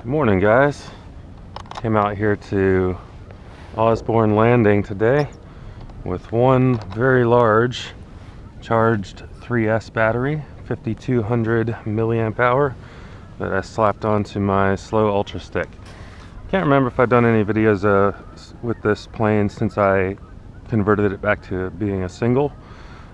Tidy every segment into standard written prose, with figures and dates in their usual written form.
Good morning, guys. Came out here to Osborne Landing today with one very large charged 3S battery, 5200 milliamp hour, that I slapped onto my Slow Ultra Stick. Can't remember if I've done any videos with this plane since I converted it back to being a single.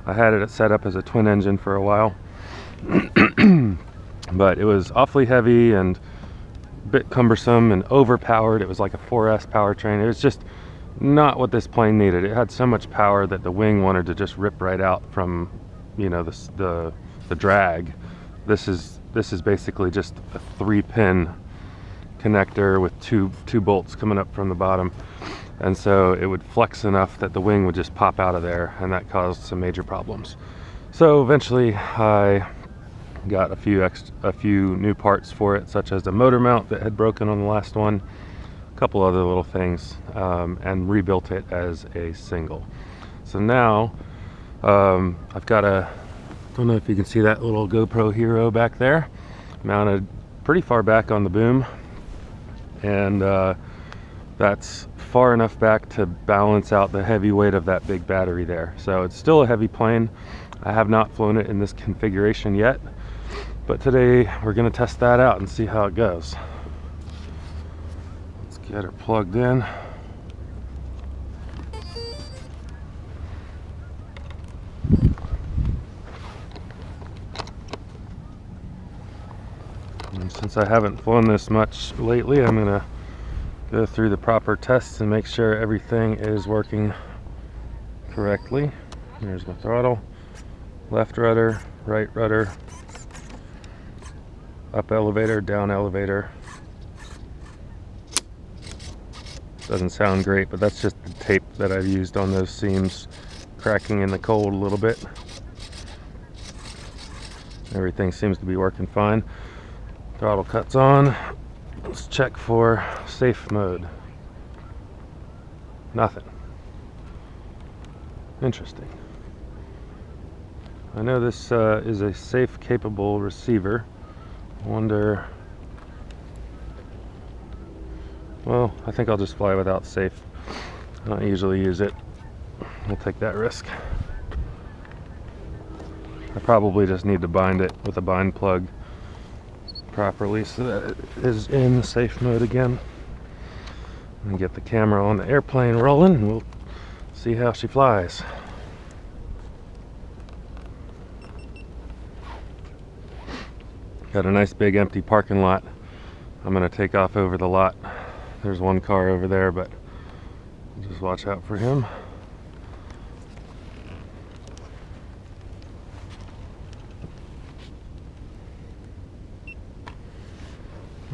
I had it set up as a twin engine for a while, but it was awfully heavy and a bit cumbersome and overpowered. It was like a 4S powertrain. It was just not what this plane needed. It had so much power that the wing wanted to just rip right out from, you know, the drag. This is basically just a 3-pin connector with two bolts coming up from the bottom, and so it would flex enough that the wing would just pop out of there, and that caused some major problems. So eventually I got a few new parts for it, such as the motor mount that had broken on the last one, a couple other little things, and rebuilt it as a single. So now I've got don't know if you can see that little GoPro Hero back there, mounted pretty far back on the boom, and that's far enough back to balance out the heavy weight of that big battery there. So it's still a heavy plane. I have not flown it in this configuration yet, but today we're going to test that out and see how it goes. Let's get her plugged in. And since I haven't flown this much lately, I'm going to go through the proper tests and make sure everything is working correctly. Here's my throttle. Left rudder, right rudder, up elevator, down elevator. Doesn't sound great, but that's just the tape that I've used on those seams, cracking in the cold a little bit. Everything seems to be working fine. Throttle cuts on. Let's check for safe mode. Nothing. Interesting. I know this is a safe capable receiver. I wonder, well, I think I'll just fly without safe. I don't usually use it. I'll take that risk. I probably just need to bind it with a bind plug properly so that it is in safe mode again, and get the camera on the airplane rolling, and we'll see how she flies. Got a nice big empty parking lot. I'm gonna take off over the lot. There's one car over there, but just watch out for him.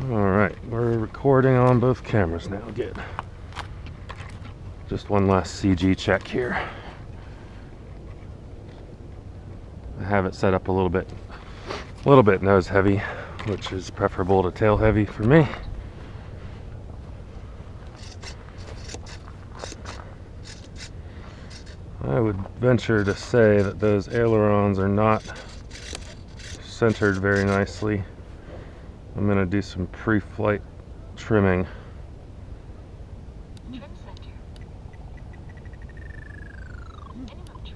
Alright, we're recording on both cameras now. Good. Just one last CG check here. I have it set up a little bit nose heavy, which is preferable to tail heavy for me. I would venture to say that those ailerons are not centered very nicely. I'm going to do some pre-flight trimming.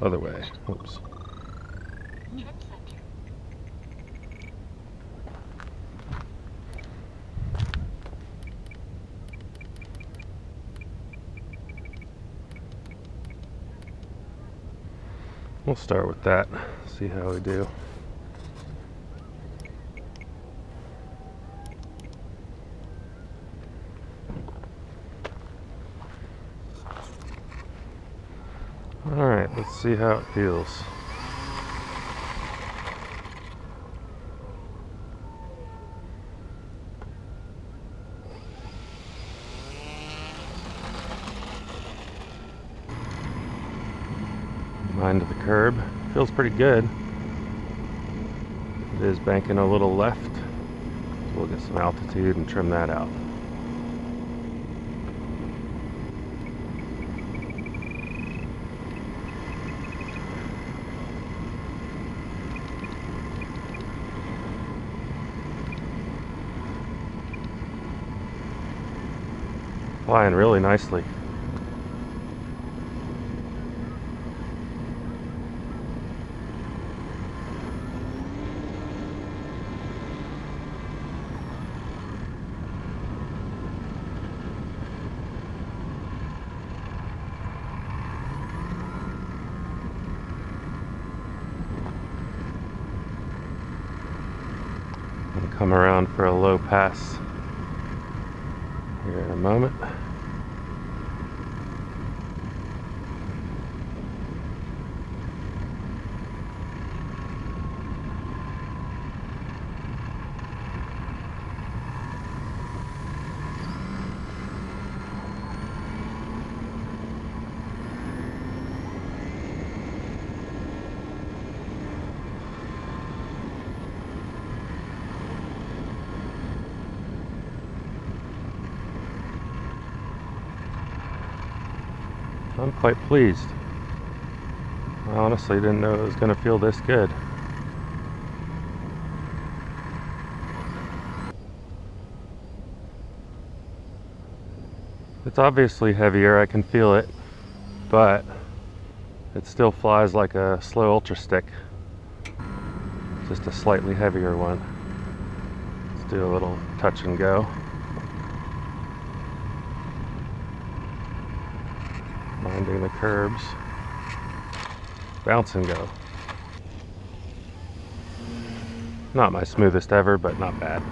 Other way. Oops. We'll start with that, see how we do. Alright, let's see how it feels. Mind to the curb. Feels pretty good. It is banking a little left. So we'll get some altitude and trim that out. Flying really nicely. I'll come around for a low pass here in a moment. I'm quite pleased. I honestly didn't know it was going to feel this good. It's obviously heavier, I can feel it, but it still flies like a Slow Ultra Stick. Just a slightly heavier one. Let's do a little touch and go. Minding the curbs. Bounce and go. Not my smoothest ever, but not bad.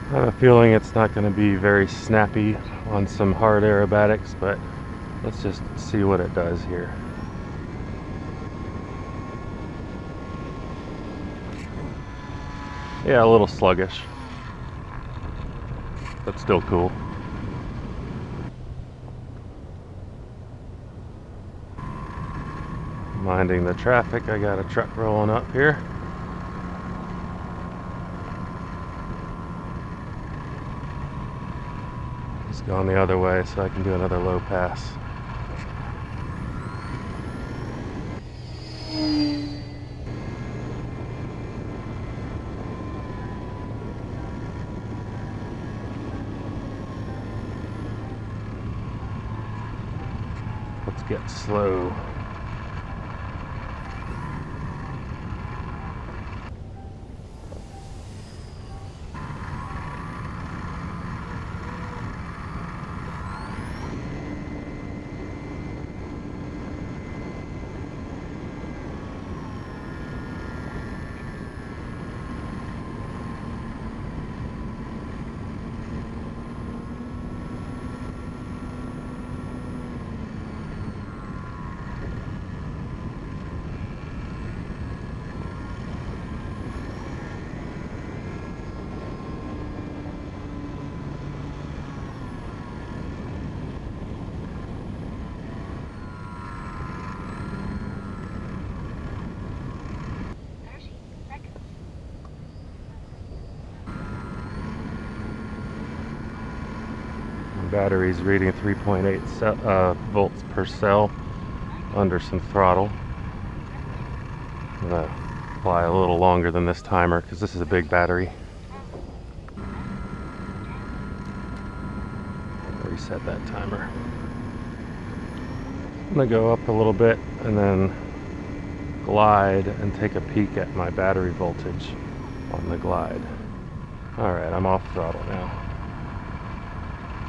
I have a feeling it's not going to be very snappy on some hard aerobatics, but let's just see what it does here. Yeah, a little sluggish, but still cool. Minding the traffic, I got a truck rolling up here. Going the other way so I can do another low pass. Let's get slow. Battery's reading 3.8 volts per cell under some throttle. I'm gonna fly a little longer than this timer because this is a big battery. Reset that timer. I'm gonna go up a little bit and then glide and take a peek at my battery voltage on the glide. Alright, I'm off throttle now.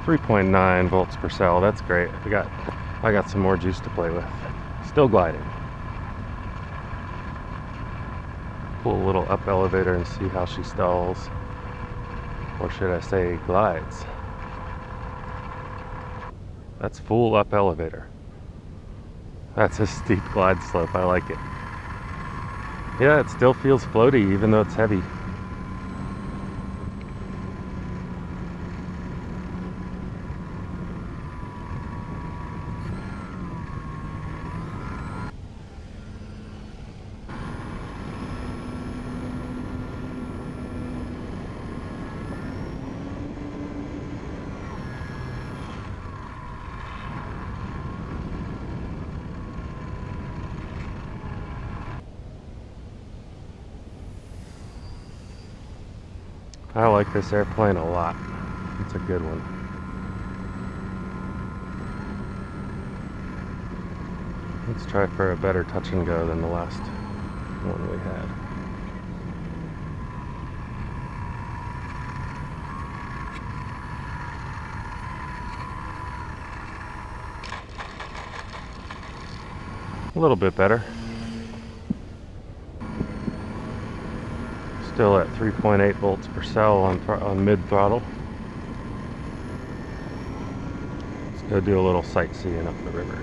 3.9 volts per cell, that's great. I got some more juice to play with. Still gliding. Pull a little up elevator and see how she stalls. Or should I say glides. That's full up elevator. That's a steep glide slope, I like it. Yeah, it still feels floaty even though it's heavy. I like this airplane a lot. It's a good one. Let's try for a better touch and go than the last one we had. A little bit better. Still at 3.8 volts per cell on mid throttle. Let's go do a little sightseeing up the river.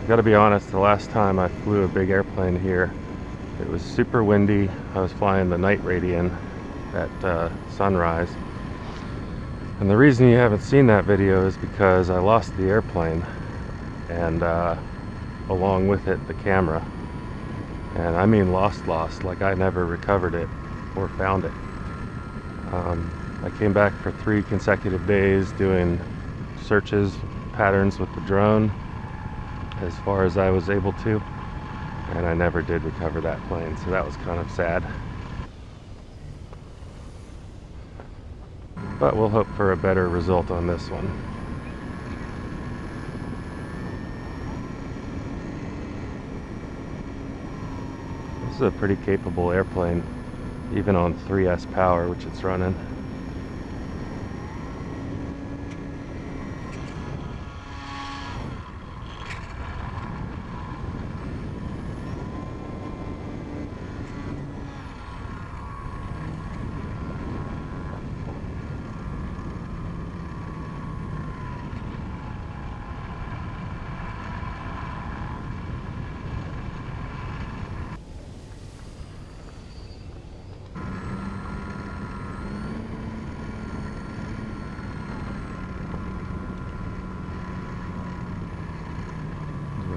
Gotta be honest, the last time I flew a big airplane here, it was super windy. I was flying the night Radian at sunrise. And the reason you haven't seen that video is because I lost the airplane and along with it the camera. And I mean lost, like I never recovered it or found it. I came back for 3 consecutive days doing searches, patterns with the drone as far as I was able to, and I never did recover that plane, so that was kind of sad. But we'll hope for a better result on this one. This is a pretty capable airplane, even on 3S power, which it's running.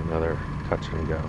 Another touch and go.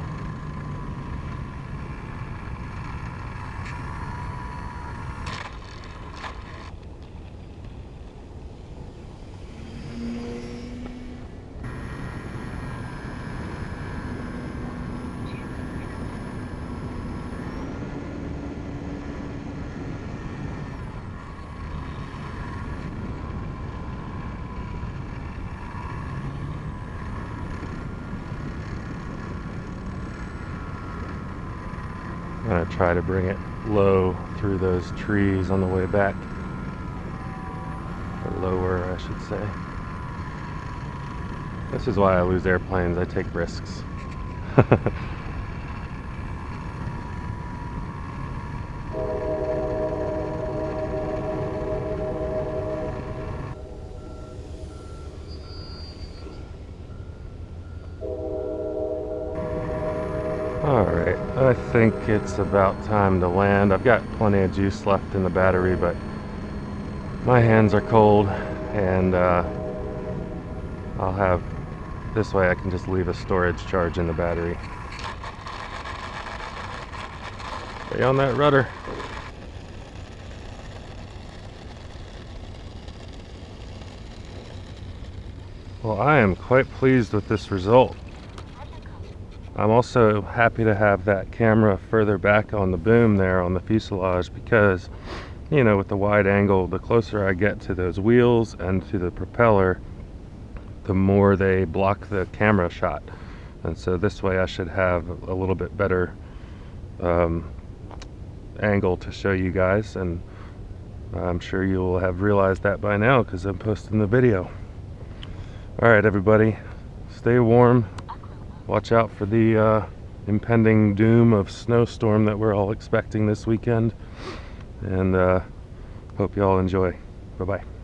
I'm going to try to bring it low through those trees on the way back. Or lower, I should say. This is why I lose airplanes. I take risks. Alright, I think it's about time to land. I've got plenty of juice left in the battery, but my hands are cold, and I'll have, this way I can just leave a storage charge in the battery. Stay on that rudder. Well, I am quite pleased with this result. I'm also happy to have that camera further back on the boom there on the fuselage because, you know, with the wide angle, the closer I get to those wheels and to the propeller, the more they block the camera shot. And so this way I should have a little bit better angle to show you guys, and I'm sure you will have realized that by now because I'm posting the video. Alright everybody, stay warm. Watch out for the impending doom of snowstorm that we're all expecting this weekend, and hope you all enjoy. Bye-bye.